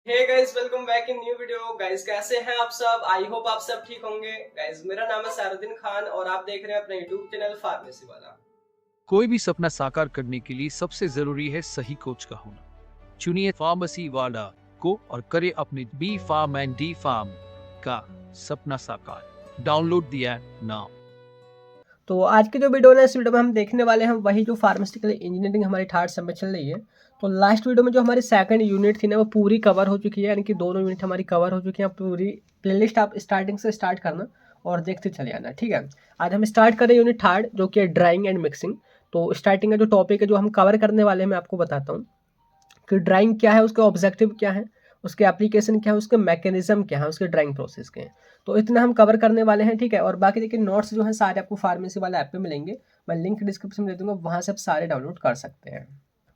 Hey guys, welcome back in new video. Guys कैसे हैं आप सब? आई होप आप सब ठीक होंगे। गाइस मेरा नाम है सारुद्दीन खान और आप देख रहे हैं अपना यूट्यूब चैनल फार्मेसी वाला। कोई भी सपना साकार करने के लिए सबसे जरूरी है सही कोच का होना। चुनिए फार्मेसी वाला को और करे अपने B pharm and D pharm का सपना साकार। Download the app now. तो आज की जो वीडियो है इस वीडियो में हम देखने वाले हैं वही जो फार्मास्यूटिकल इंजीनियरिंग हमारी थर्ड सेम में चल रही है। तो लास्ट वीडियो में जो हमारी सेकंड यूनिट थी ना वो पूरी कवर हो चुकी है, यानी कि दोनों यूनिट हमारी कवर हो चुकी है। पूरी प्लेलिस्ट आप स्टार्टिंग से स्टार्ट करना और देखते चले आना, ठीक है। आज हम स्टार्ट करें यूनिट थर्ड जो कि है ड्राइंग एंड मिक्सिंग। तो स्टार्टिंग का जो टॉपिक है जो हम कवर करने वाले हैं मैं आपको बताता हूँ कि ड्राइंग क्या है, उसके ऑब्जेक्टिव क्या है, उसके एप्लीकेशन क्या है, उसके मैकेनिज्म क्या है, उसके ड्राइंग प्रोसेस के हैं। तो इतना हम कवर करने वाले हैं, ठीक है। और बाकी देखिए नोट्स जो हैं सारे आपको फार्मेसी वाला ऐप पे मिलेंगे। मैं लिंक डिस्क्रिप्शन में दे दूंगा, वहाँ से आप सारे डाउनलोड कर सकते हैं।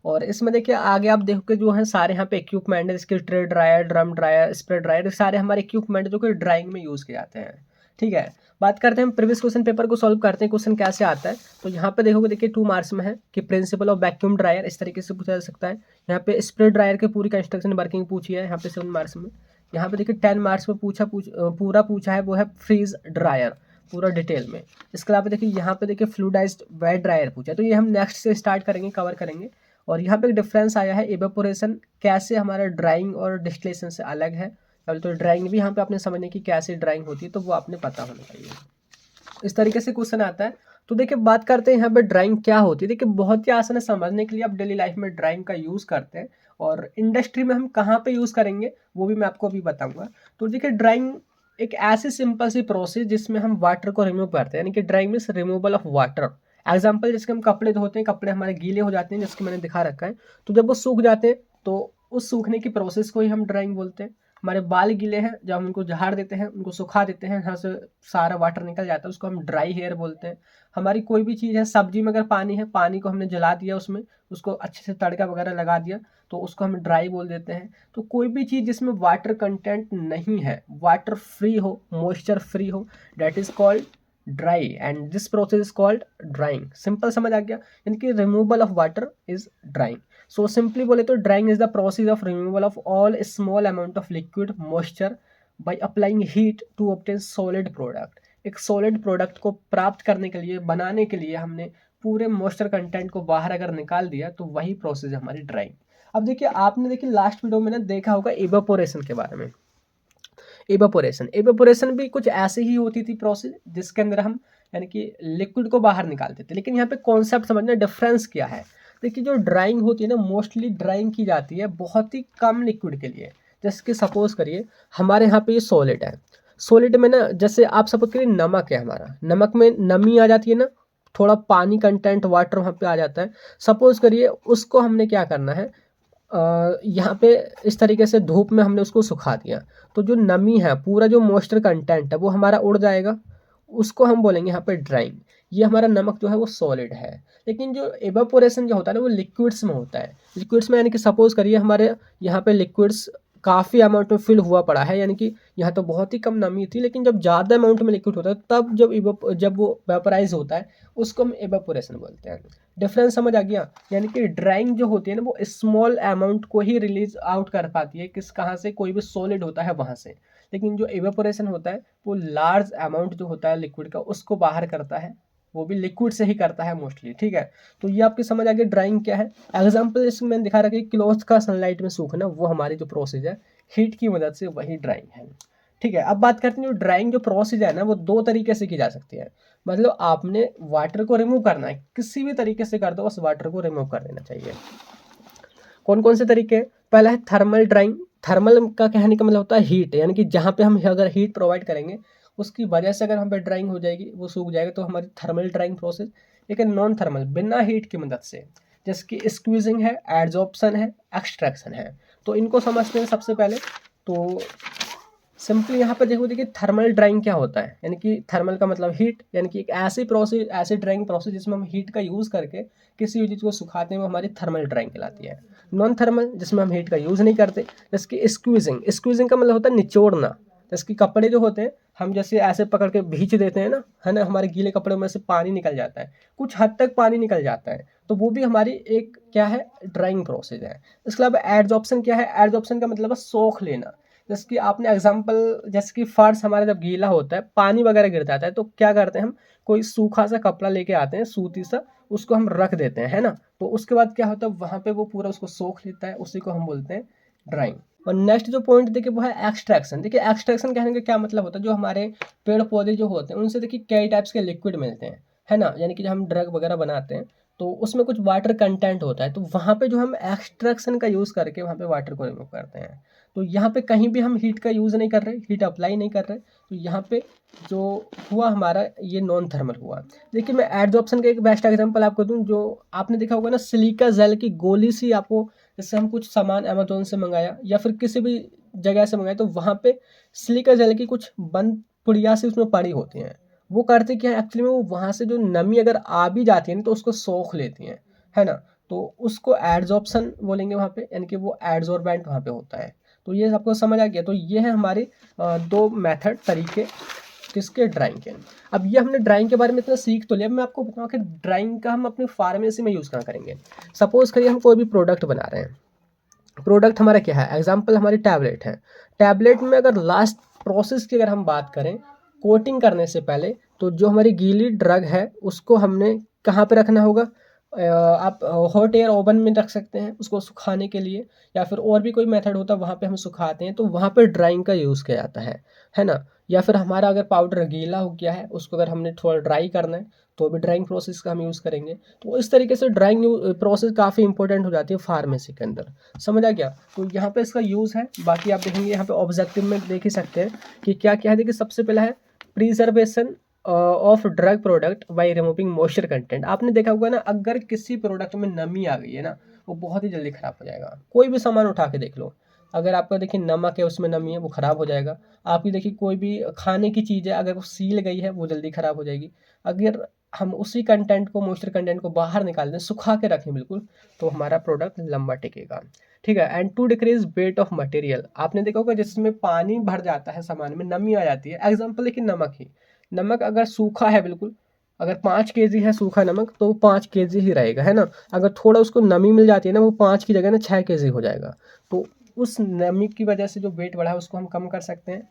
और इसमें देखिए आगे आप देखोगे जो है सारे यहाँ पे इक्विपमेंट है, इसके tray dryer, drum dryer, spray dryer, सारे हमारे इक्विपमेंट जो कि ड्राइंग में यूज़ किए जाते हैं, ठीक है। बात करते हैं प्रीवियस क्वेश्चन पेपर को सॉल्व करते हैं, क्वेश्चन कैसे आता है। तो यहाँ पे देखोगे देखिए 2 मार्क्स में है कि प्रिंसिपल ऑफ वैक्यूम ड्रायर इस तरीके से पूछा जा सकता है। यहाँ पे स्प्रे ड्रायर की पूरी कंस्ट्रक्शन वर्किंग पूछी है यहाँ पे 7 मार्क्स में। यहाँ पे देखिए 10 मार्क्स में पूरा पूछा है, वो है फ्रीज ड्रायर पूरा डिटेल में। इसके अलावा देखिए यहाँ पे देखिए फ्लूइडाइज्ड वेट ड्रायर पूछा है, तो ये हम नेक्स्ट से स्टार्ट करेंगे, कवर करेंगे। और यहाँ पे एक डिफरेंस आया है, इवेपोरेशन कैसे हमारा ड्राइंग और डिस्टिलेशन से अलग है। तो ड्राइंग भी यहाँ पे आपने समझने की कैसे ड्राइंग होती है, तो वो आपने पता होना चाहिए। इस तरीके से क्वेश्चन आता है। तो देखिए बात करते हैं यहाँ पे ड्राइंग क्या होती है। देखिए बहुत ही आसान है समझने के लिए, आप डेली लाइफ में ड्राइंग का यूज़ करते हैं और इंडस्ट्री में हम कहाँ पे यूज़ करेंगे वो भी मैं आपको अभी बताऊंगा। तो देखिए ड्राइंग एक ऐसी सिंपल सी प्रोसेस जिसमें हम वाटर को रिमूव करते हैं, यानी कि drawing means removal of water. Example जैसे हम कपड़े धोते हैं, कपड़े हमारे गीले हो जाते हैं जैसे कि मैंने दिखा रखा है, तो जब वो सूख जाते हैं तो उस सूखने की प्रोसेस को ही हम ड्राइंग बोलते हैं। हमारे बाल गीले हैं, जब हम उनको झाड़ देते हैं, उनको सुखा देते हैं, यहाँ से सारा वाटर निकल जाता है, उसको हम ड्राई हेयर बोलते हैं। हमारी कोई भी चीज़ है, सब्जी में अगर पानी है, पानी को हमने जला दिया, उसमें उसको अच्छे से तड़का वगैरह लगा दिया, तो उसको हम ड्राई बोल देते हैं। तो कोई भी चीज़ जिसमें वाटर कंटेंट नहीं है, वाटर फ्री हो, मॉइस्चर फ्री हो, that is called dry and this process is called drying. Simple समझ आ गया, यानी कि removal of water is drying. So simply बोले तो drying is the process of removal of all small amount of liquid moisture by applying heat to obtain solid product. एक solid product को प्राप्त करने के लिए, बनाने के लिए हमने पूरे मॉइस्चर कंटेंट को बाहर अगर निकाल दिया तो वही प्रोसेस है हमारी ड्राइंग। अब देखिए आपने देखिए लास्ट वीडियो में ना देखा होगा इवेपोरेशन के बारे में। इवेपोरेशन भी कुछ ऐसे ही होती थी प्रोसेस जिसके अंदर हम यानी कि लिक्विड को बाहर निकालते थे, लेकिन यहाँ पे कॉन्सेप्ट समझना, डिफरेंस क्या है। देखिए जो ड्राइंग होती है ना, मोस्टली ड्राइंग की जाती है बहुत ही कम लिक्विड के लिए। जैसे कि सपोज करिए हमारे यहाँ पे ये सॉलिड है, सॉलिड में ना जैसे आप सपोज करिए नमक है, हमारा नमक में नमी आ जाती है ना, थोड़ा पानी कंटेंट वाटर वहाँ पे आ जाता है। सपोज करिए उसको हमने क्या करना है, यहाँ पे इस तरीके से धूप में हमने उसको सुखा दिया, तो जो नमी है, पूरा जो मॉइस्चर कंटेंट है वो हमारा उड़ जाएगा, उसको हम बोलेंगे यहाँ पे ड्राइंग। ये हमारा नमक जो है वो सॉलिड है। लेकिन जो एवापोरेशन जो होता है ना वो लिक्विड्स में होता है। लिक्विड्स में यानी कि सपोज करिए हमारे यहाँ पे लिक्विड्स काफ़ी अमाउंट में फिल हुआ पड़ा है, यानी कि यहाँ तो बहुत ही कम नमी थी, लेकिन जब ज़्यादा अमाउंट में लिक्विड होता है तब जब वो वेपराइज होता है उसको हम एवापोरेशन बोलते हैं। डिफरेंस समझ आ गया। यानी कि ड्राइंग जो होती है ना वो स्मॉल अमाउंट को ही रिलीज आउट कर पाती है, किस कहाँ से, कोई भी सॉलिड होता है वहाँ से। लेकिन जो एवेपोरेशन होता है वो लार्ज अमाउंट जो होता है लिक्विड का उसको बाहर करता है, वो भी लिक्विड से ही करता है मोस्टली, ठीक है। तो ये आपकी समझ आ गई ड्राइंग क्या है। एग्जाम्पल इसमें मैंने दिखा रखा है क्लॉथ का सनलाइट में सूखना, वो हमारी जो प्रोसेस है हीट की मदद से, वही ड्राइंग है, ठीक है। अब बात करते हैं जो ड्राइंग जो प्रोसेस है ना वो 2 तरीके से की जा सकती है। मतलब आपने वाटर को रिमूव करना है, किसी भी तरीके से कर दो, उस वाटर को रिमूव कर देना चाहिए। कौन कौन से तरीके? पहला है थर्मल ड्राइंग। थर्मल का कहने का मतलब होता है हीट, यानी कि जहाँ पे हम अगर हीट प्रोवाइड करेंगे उसकी वजह से अगर हम पे ड्राइंग हो जाएगी, वो सूख जाएगा, तो हमारी थर्मल ड्राइंग प्रोसेस। लेकिन नॉन थर्मल, बिना हीट की मदद से, जैसे कि स्क्वीजिंग है, एड्जॉर्प्शन है, एक्सट्रैक्शन है। तो इनको समझते हैं सबसे पहले। तो सिंपली यहाँ पे देखो, देखिए थर्मल ड्राइंग क्या होता है, यानी कि थर्मल का मतलब हीट, यानी कि एक ऐसी प्रोसेस, ऐसी ड्राइंग प्रोसेस जिसमें हम हीट का यूज़ करके किसी भी चीज़ को सुखाते हैं, वो हमारी थर्मल ड्राइंग कहलाती है। नॉन थर्मल जिसमें हम हीट का यूज़ नहीं करते, जैसे कि स्क्वीजिंग। स्क्वीजिंग का मतलब होता है निचोड़ना। जैसे कि कपड़े जो होते हैं हम जैसे ऐसे पकड़ के भींच देते हैं ना, है ना, हमारे गीले कपड़े में से पानी निकल जाता है, कुछ हद तक पानी निकल जाता है, तो वो भी हमारी एक क्या है, ड्राइंग प्रोसेस है। इसके अलावा एडजॉर्प्शन क्या है, एडजॉर्प्शन का मतलब है सोख लेना। जैसे कि आपने एग्जांपल, जैसे कि फर्श हमारा जब गीला होता है, पानी वगैरह गिर जाता है, तो क्या करते हैं हम, कोई सूखा सा कपड़ा लेके आते हैं, सूती सा, उसको हम रख देते हैं, है ना। तो उसके बाद क्या होता है, वहाँ पे वो पूरा उसको सोख लेता है, उसी को हम बोलते हैं ड्राइंग। और नेक्स्ट जो पॉइंट देखिए वो है एक्सट्रैक्शन। देखिए एक्सट्रैक्शन कहने का क्या मतलब होता है, जो हमारे पेड़ पौधे जो होते हैं उनसे देखिए कई टाइप्स के लिक्विड मिलते हैं, है ना। यानी कि जब हम ड्रग वगैरह बनाते हैं तो उसमें कुछ वाटर कंटेंट होता है, तो वहाँ पे जो हम एक्सट्रैक्शन का यूज़ करके वहाँ पे वाटर को रिमूव करते हैं। तो यहाँ पे कहीं भी हम हीट का यूज़ नहीं कर रहे, हीट अप्लाई नहीं कर रहे, तो यहाँ पे जो हुआ हमारा ये नॉन थर्मल हुआ। देखिए मैं एडजॉर्प्शन का एक बेस्ट एग्जांपल आपको दूं, जो आपने देखा होगा ना, सिलिका जेल की गोली सी आपको, जैसे हम कुछ सामान अमेजोन से मंगाया या फिर किसी भी जगह से मंगाया, तो वहाँ पे सिलिका जेल की कुछ बंद पुड़िया सी उसमें पड़ी होती हैं। वो करते क्या है एक्चुअली में, वो वहाँ से जो नमी अगर आ भी जाती है ना तो उसको सोख लेती हैं, है ना। तो उसको एडजॉर्प्शन बोलेंगे वहाँ पे, यानी कि वो एडजॉर्बेंट वहाँ पे होता है। तो ये आपको समझ आ गया। तो ये है हमारी दो मेथड, तरीके किसके, ड्राइंग के। अब ये हमने ड्राइंग के बारे में इतना सीख तो लिया, मैं आपको बताऊँ कि ड्राइंग का हम अपनी फार्मेसी में यूज़ कहाँ करेंगे। सपोज करिए हम कोई भी प्रोडक्ट बना रहे हैं, प्रोडक्ट हमारा क्या है, एग्जाम्पल हमारी टैबलेट है। टैबलेट में अगर लास्ट प्रोसेस की अगर हम बात करें, कोटिंग करने से पहले, तो जो हमारी गीली ड्रग है उसको हमने कहाँ पे रखना होगा, आप हॉट एयर ओवन में रख सकते हैं उसको सुखाने के लिए, या फिर और भी कोई मेथड होता है वहाँ पे हम सुखाते हैं, तो वहाँ पे ड्राइंग का यूज़ किया जाता है ना। या फिर हमारा अगर पाउडर गीला हो गया है, उसको अगर हमने थोड़ा ड्राई करना है, तो भी ड्राइंग प्रोसेस का हम यूज़ करेंगे। तो इस तरीके से ड्राइंग प्रोसेस काफ़ी इंपॉर्टेंट हो जाती है फार्मेसी के अंदर, समझ आ गया। तो यहाँ पे इसका यूज़ है, बाकी आप देखेंगे यहाँ पे ऑब्जेक्टिव में देख ही सकते हैं कि क्या क्या है। देखिए सबसे पहला है preservation of drug product by removing moisture content. आपने देखा होगा ना, अगर किसी प्रोडक्ट में नमी आ गई है ना, वो बहुत ही जल्दी ख़राब हो जाएगा। कोई भी सामान उठा के देख लो, अगर आपका देखिए नमक है उसमें नमी है, वो ख़राब हो जाएगा। आपकी देखिए कोई भी खाने की चीज़ है, अगर वो सील गई है वो जल्दी ख़राब हो जाएगी। अगर हम उसी कंटेंट को, मॉइस्चर कंटेंट को बाहर निकाल दें, सुखा के रखें बिल्कुल, तो हमारा प्रोडक्ट लंबा टिकेगा, ठीक है। And to decrease weight of material. आपने देखा होगा जिसमें पानी भर जाता है, सामान में नमी आ जाती है, एग्जाम्पल देखिए नमक ही, नमक अगर सूखा है बिल्कुल, अगर 5 kg है सूखा नमक, तो वो 5 kg ही रहेगा, है ना। अगर थोड़ा उसको नमी मिल जाती है ना, वो 5 की जगह ना 6 kg हो जाएगा। तो उस नमी की वजह से जो वेट बढ़ा है उसको हम कम कर सकते हैं,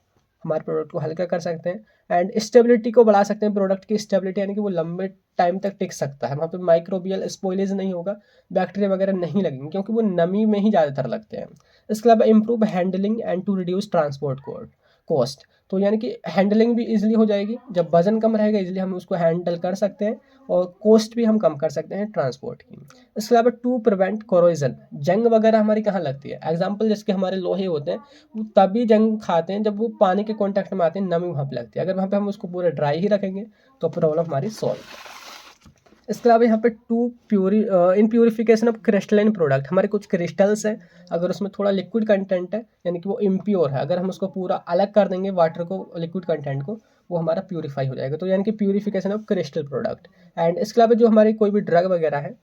हमारे प्रोडक्ट को हल्का कर सकते हैं। एंड स्टेबिलिटी को बढ़ा सकते हैं, प्रोडक्ट की स्टेबिलिटी, यानी कि वो लंबे टाइम तक टिक सकता है, वहाँ पे माइक्रोबियल स्पॉइलेज नहीं होगा, बैक्टीरिया वगैरह नहीं लगेंगे, क्योंकि वो नमी में ही ज़्यादातर लगते हैं। इसके अलावा improve handling and to reduce transport cost. तो यानी कि हैंडलिंग भी इजीली हो जाएगी, जब वजन कम रहेगा इजीली हम उसको हैंडल कर सकते हैं, और कॉस्ट भी हम कम कर सकते हैं ट्रांसपोर्ट की। इसके अलावा टू प्रिवेंट कोरोजन, जंग वगैरह हमारी कहाँ लगती है, एग्जाम्पल जिसके हमारे लोहे होते हैं, वो तभी जंग खाते हैं जब वो पानी के कॉन्टैक्ट में आते हैं, नमी वहाँ पे लगती है। अगर वहाँ पे हम उसको पूरा ड्राई ही रखेंगे तो प्रॉब्लम हमारी सॉल्व। इसके अलावा यहाँ पे इन प्यूरिफिकेशन ऑफ क्रिस्टलाइन प्रोडक्ट, हमारे कुछ क्रिस्टल्स हैं, अगर उसमें थोड़ा लिक्विड कंटेंट है, यानी कि वो इम्प्योर है, अगर हम उसको पूरा अलग कर देंगे वाटर को, लिक्विड कंटेंट को, वो हमारा प्यूरिफाई हो जाएगा। तो यानी कि purification of crystal product. And इसके अलावा जो हमारी कोई भी ड्रग वगैरह है,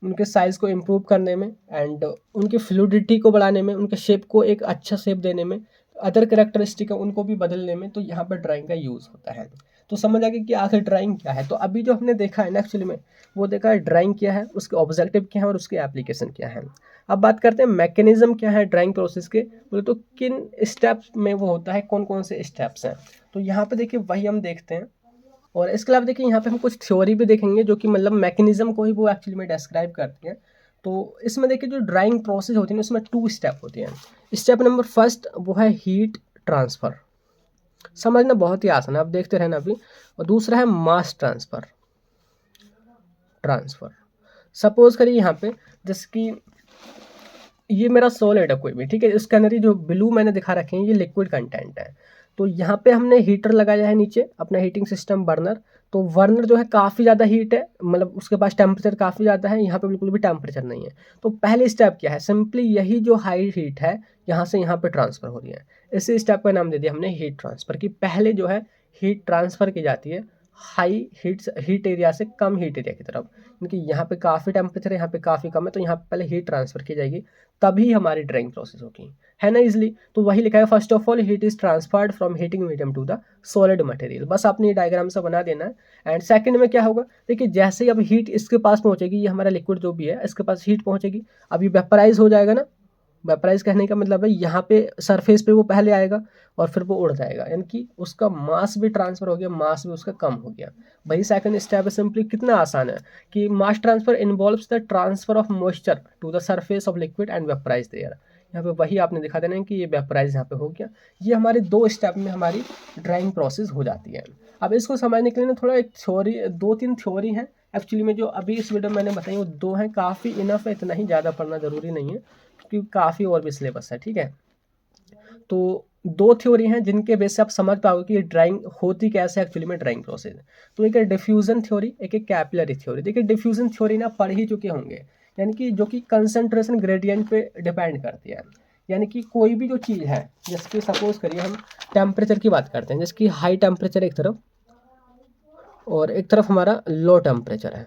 उनके साइज़ को इम्प्रूव करने में, एंड उनकी फ्लूडिटी को बढ़ाने में, उनके शेप को एक अच्छा शेप देने में, अदर करेक्टरिस्टिक है उनको भी बदलने में, तो यहाँ पर ड्राइंग का यूज़ होता है। तो समझ आ गया कि आखिर ड्राइंग क्या है। तो अभी जो हमने देखा है ना एक्चुअली में, वो देखा है ड्राइंग क्या है, उसके ऑब्जेक्टिव क्या है और उसके एप्लीकेशन क्या है। अब बात करते हैं मैकेनिज्म क्या है ड्राइंग प्रोसेस के, बोले तो किन स्टेप्स में वो होता है, कौन कौन से स्टेप्स हैं। तो यहाँ पे देखिए वही हम देखते हैं। और इसके अलावा देखिए यहाँ पे हम कुछ थ्योरी भी देखेंगे, जो कि मतलब मैकेनिज्म को ही वो एक्चुअली में डिस्क्राइब करती हैं। तो इसमें देखिए जो ड्राइंग प्रोसेस होती है उसमें 2 स्टेप होती हैं। स्टेप नंबर फर्स्ट वो है हीट ट्रांसफ़र, समझना बहुत ही आसान है, आप देखते रहना अभी। और दूसरा है मास ट्रांसफ़र। सपोज करिए यहाँ पे, जैसे कि ये मेरा सॉलिड है कोई भी, ठीक है, इसके अंदर ही जो ब्लू मैंने दिखा रखे हैं ये लिक्विड कंटेंट है। तो यहाँ पे हमने हीटर लगाया है नीचे, अपना हीटिंग सिस्टम बर्नर। तो बर्नर जो है काफ़ी ज़्यादा हीट है, मतलब उसके पास टेम्परेचर काफ़ी ज़्यादा है, यहाँ पे बिल्कुल भी टेम्परेचर नहीं है। तो पहली स्टेप क्या है, सिंपली यही जो हाई हीट है यहाँ से यहाँ पे ट्रांसफ़र हो रही है, इसी स्टेप का नाम दे दिया हमने हीट ट्रांसफ़र, की पहले जो है हीट ट्रांसफ़र की जाती है हाई हीट एरिया से कम हीट एरिया की तरफ, क्योंकि यहाँ पे काफ़ी टेम्परेचर है, यहाँ पे काफ़ी कम है, तो यहाँ पे पहले हीट ट्रांसफ़र की जाएगी, तभी हमारी ड्राइंग प्रोसेस होगी, है ना इजली। तो वही लिखा है, first of all heat is transferred from heating medium to the solid material, बस आपने ये डायग्राम से बना देना है। एंड सेकंड में क्या होगा, देखिए जैसे ही अब हीट इसके पास पहुँचेगी, ये हमारा लिक्विड जो भी है इसके पास हीट पहुँचेगी, अब ये वेपराइज हो जाएगा ना। वेपराइज कहने का मतलब है यहाँ पे सरफेस पे वो पहले आएगा और फिर वो उड़ जाएगा, यानी कि उसका मास भी ट्रांसफर हो गया, मास भी उसका कम हो गया। वही सेकंड स्टेप है, सिंपली कितना आसान है कि mass transfer involves the transfer of moisture to the surface of liquid and vaporize there. यहाँ पे वही आपने दिखा देना है कि ये वेपराइज यहाँ पे हो गया। ये हमारे 2 स्टेप में हमारी ड्राइंग प्रोसेस हो जाती है। अब इसको समझने के लिए ना थोड़ा एक थ्योरी, 2-3 थ्योरी हैं एक्चुअली में, जो अभी इस वीडियो में मैंने बताई वो 2 हैं, काफ़ी इनफ है, इतना ही ज़्यादा पढ़ना ज़रूरी नहीं है क्योंकि काफ़ी और भी सिलेबस है, ठीक है। तो 2 थ्योरी हैं जिनके बेस से आप समझ पाओगे कि ये ड्राइंग होती कैसे एक्चुअली में ड्राइंग प्रोसेस। तो एक है डिफ्यूजन थ्योरी, एक है कैपिलरी थ्योरी। देखिए डिफ्यूजन थ्योरी ना पढ़ ही चुके होंगे, यानी कि जो कि कंसंट्रेशन ग्रेडियंट पे डिपेंड करती है। यानी कि कोई भी जो चीज़ है, जैसे कि सपोज करिए हम टेम्परेचर की बात करते हैं, जैसे कि हाई टेम्परेचर एक तरफ और एक तरफ हमारा लो टेम्परेचर है,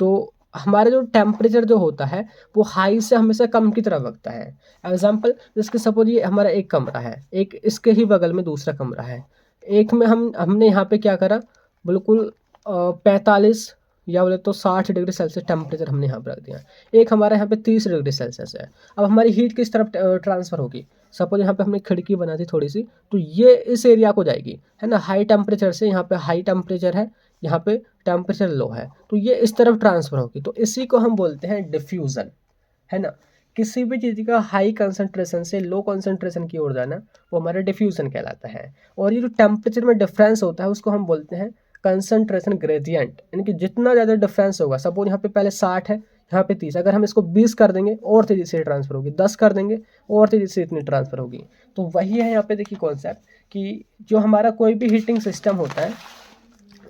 तो हमारा जो टेम्परेचर जो होता है वो हाई से हमेशा कम की तरफ लगता है। एग्जाम्पल जैसे सपोज ये हमारा एक कमरा है, एक इसके ही बगल में दूसरा कमरा है, एक में हमने यहाँ पे क्या करा, बिल्कुल 45 या बोले तो 60 डिग्री सेल्सियस टेम्परेचर हमने यहाँ पर रख दिया। एक हमारा यहाँ पे 30 डिग्री सेल्सियस है। अब हमारी हीट किस तरफ ट्रांसफ़र होगी, सपोज यहाँ पे हमने खिड़की बना दी थोड़ी सी, तो ये इस एरिया को जाएगी, है ना। हाई टेम्परेचर से यहाँ पे हाई टेम्परेचर है, यहाँ पे टेम्परेचर लो है, तो ये इस तरफ ट्रांसफ़र होगी, तो इसी को हम बोलते हैं डिफ्यूज़न, है ना। किसी भी चीज़ का हाई कंसंट्रेशन से लो कंसंट्रेशन की ओर जाना वो हमारा डिफ्यूज़न कहलाता है। और ये जो टेम्परेचर में डिफरेंस होता है उसको हम बोलते हैं कंसंट्रेशन ग्रेडियंट, यानी कि जितना ज़्यादा डिफरेंस होगा, सपोज यहाँ पे पहले 60 है, यहाँ पे 30, अगर हम इसको 20 कर देंगे और तेज़ी से ट्रांसफ़र होगी, 10 कर देंगे और तेज़ी से इतनी ट्रांसफ़र होगी। तो वही है यहाँ पे देखिए कॉन्सेप्ट कि जो हमारा कोई भी हीटिंग सिस्टम होता है,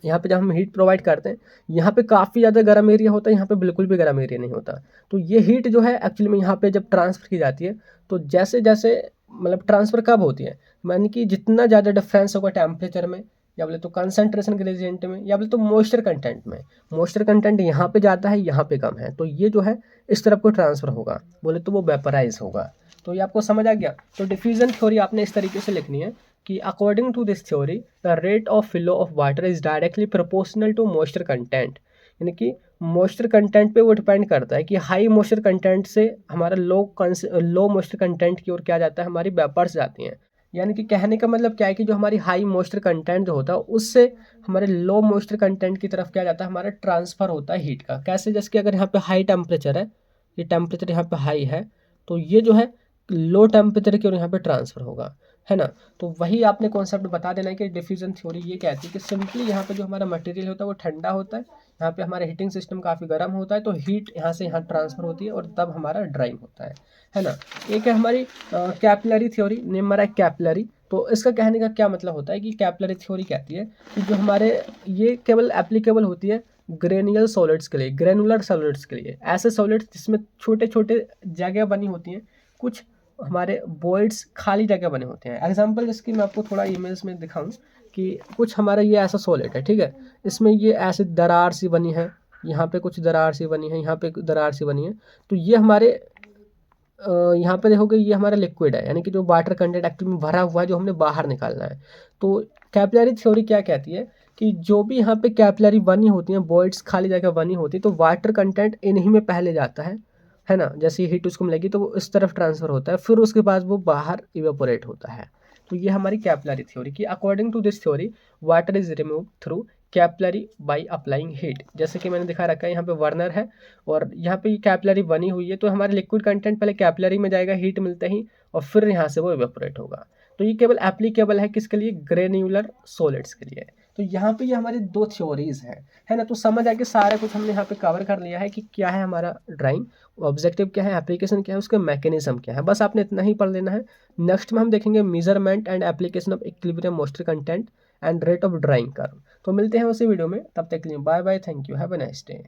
यहाँ पे जब हम हीट प्रोवाइड करते हैं, यहाँ पे काफ़ी ज़्यादा गर्म एरिया होता है, यहाँ पे बिल्कुल भी गर्म एरिया नहीं होता। तो ये हीट जो है एक्चुअली में यहाँ पे जब ट्रांसफ़र की जाती है, तो जैसे जैसे मतलब ट्रांसफ़र कब होती है, यानी कि जितना ज़्यादा डिफरेंस होगा टेम्परेचर में, या बोले तो कंसंट्रेशन ग्रेडियंट में, या बोले तो मॉइस्चर कंटेंट में। मॉइस्चर कंटेंट यहाँ पे ज़्यादा है, यहाँ पे कम है, तो ये जो है इस तरफ को ट्रांसफ़र होगा, बोले तो वो वेपराइज होगा। तो ये आपको समझ आ गया। तो डिफ्यूज़न थ्योरी आपने इस तरीके से लिखनी है कि according to this theory the rate of flow of water is directly proportional to moisture content, यानी कि मॉइस्चर कंटेंट पे वो डिपेंड करता है कि हाई मॉइस्चर कंटेंट से हमारा लो मॉइस्चर कंटेंट की ओर क्या जाता है, हमारी वेपर्स जाती हैं। यानी कि कहने का मतलब क्या है कि जो हमारी हाई मॉइस्चर कंटेंट जो होता है उससे हमारे लो मॉइस्चर कंटेंट की तरफ क्या जाता है, हमारा ट्रांसफ़र होता है हीट का। कैसे, जैसे कि अगर यहाँ पे हाई टेम्परेचर है, ये टेम्परेचर यहाँ पे हाई है, तो ये जो है लो टेम्परेचर की ओर यहाँ पे ट्रांसफ़र होगा, है ना। तो वही आपने कॉन्सेप्ट बता देना है कि डिफ्यूजन थ्योरी ये कहती है कि सिंपली यहाँ पे जो हमारा मटेरियल होता है वो ठंडा होता है, यहाँ पे हमारा हीटिंग सिस्टम काफ़ी गर्म होता है, तो हीट यहाँ से यहाँ ट्रांसफ़र होती है और तब हमारा ड्राइंग होता है ना। एक है हमारी कैपिलरी थ्योरी, नेम हमारा कैपिलरी। तो इसका कहने का क्या मतलब होता है कि कैपिलरी थ्योरी कहती है कि जो हमारे ये केवल एप्लीकेबल होती है ग्रेनुलर सॉलिड्स के लिए, ग्रेनुलर सॉलिड्स के लिए, ऐसे सॉलिड्स जिसमें छोटे छोटे जगह बनी होती हैं, कुछ हमारे वॉइड्स खाली जगह बने होते हैं। एग्जांपल जैसे कि मैं आपको थोड़ा इमेज में दिखाऊं कि कुछ हमारा ये ऐसा सॉलिड है, ठीक है, इसमें ये ऐसे दरार सी बनी है, यहाँ पे कुछ दरार सी बनी है, यहाँ पे दरार सी बनी है, तो ये हमारे यहाँ पे देखोगे ये हमारा लिक्विड है, यानी कि जो वाटर कंटेंट एक्चुअली में भरा हुआ है, जो हमने बाहर निकालना है। तो कैपिलरी थ्योरी क्या कहती है कि जो भी यहाँ पे कैपिलरी बनी होती हैं, वॉइड्स खाली जगह बनी होती है, तो वाटर कंटेंट इन्हीं में पहले जाता है ना। जैसे हीट उसको मिलेगी तो वो इस तरफ ट्रांसफ़र होता है, फिर उसके बाद वो बाहर इवेपोरेट होता है। तो ये हमारी कैपिलरी थ्योरी की according to this theory water is remove through capillary by applying heat. जैसे कि मैंने दिखा रखा है, यहाँ पे वर्नर है और यहाँ पे कैपिलरी बनी हुई है, तो हमारे लिक्विड कंटेंट पहले कैपिलरी में जाएगा हीट मिलते ही, और फिर यहाँ से वो इवेपोरेट होगा। तो ये केवल एप्लीकेबल है किसके लिए, ग्रेन्यूलर सॉलिड्स के लिए। तो यहाँ पे ये हमारी 2 थ्योरीज हैं, है ना। तो समझ आके सारा कुछ हमने यहाँ पे कवर कर लिया है कि क्या है हमारा ड्राइंग, ऑब्जेक्टिव क्या है, एप्लीकेशन क्या है, उसका मैकेनिज्म क्या है, बस आपने इतना ही पढ़ लेना है। नेक्स्ट में हम देखेंगे measurement and application of equilibrium moisture content and rate of drawing curve. तो मिलते हैं उसी वीडियो में, तब तक के लिए bye bye, thank you, have a nice day.